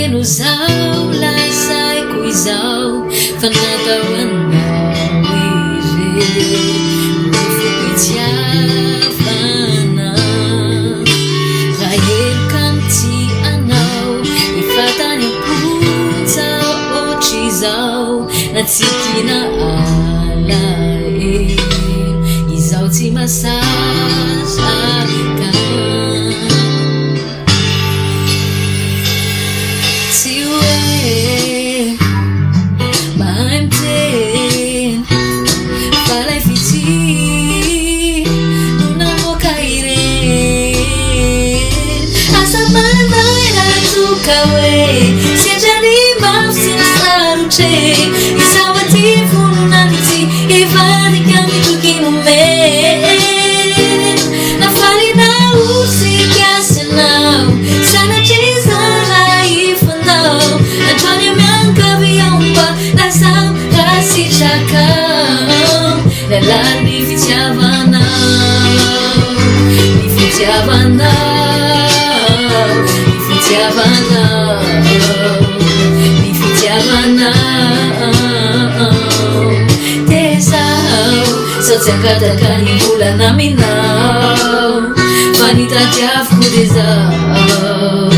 no zao lazaiko izao fa natao anao izy fitiavana raha heloka amity anao ifatany aponja ohatry izao na tsy tiana alae izao tsy masazaka tsy hoe mahay miteny fa lay fity no namoaka ireny asa manay natoka hoe siatrany mafy sy ny sarotre izao aty vononanity ivadika mitoky nomeny nafalinao sikasinao sanatry zara ifandao natrany amiankaviomba nasao rasitrakao lalany fitiavanao ny fitiavanao ny fitiavanao ny fitiavanao tezao sao tsy akataka ny volana aminao fa nitadiaviko de zao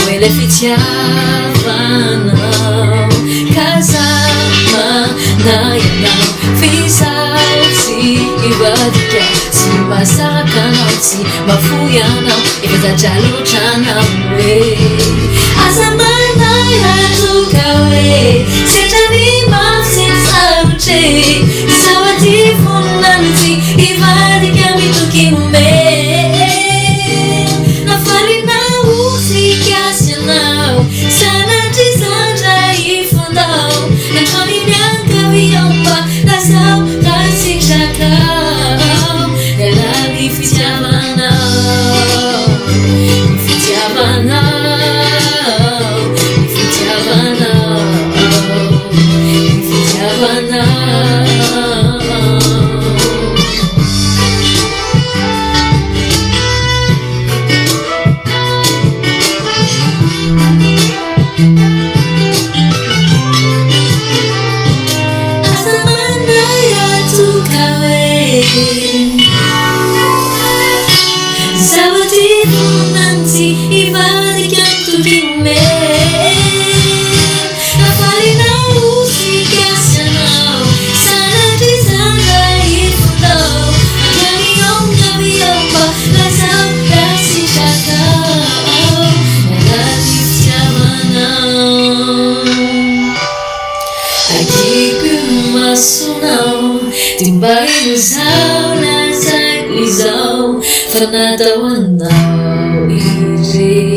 oele fitiavanao kazamana ianao fisao tsy ivadika tsy masaka anao tsy mafoy anao efa zatra loatranao hoe asa manay atoka hoe siatrany mafy sy ny sarotre izao aty vononanity ivadika mitoky nomeny nafalinao sikasy anao sanatry zandra ifandao natrany miankaviomba nasao rasitrakao lalany fitiavanao ny fitiavanao ny fitiavanao ny fitiavanao asa manay atoka hoe zao aty vononanity ivadika mitoky nomeny nafalinao sikasy anao sanatry zandra ifandao andramiomba lazao rasitrakao lalany fitiavanao akiko masonao de mba ino zao lazaiko izao fa natao anao izy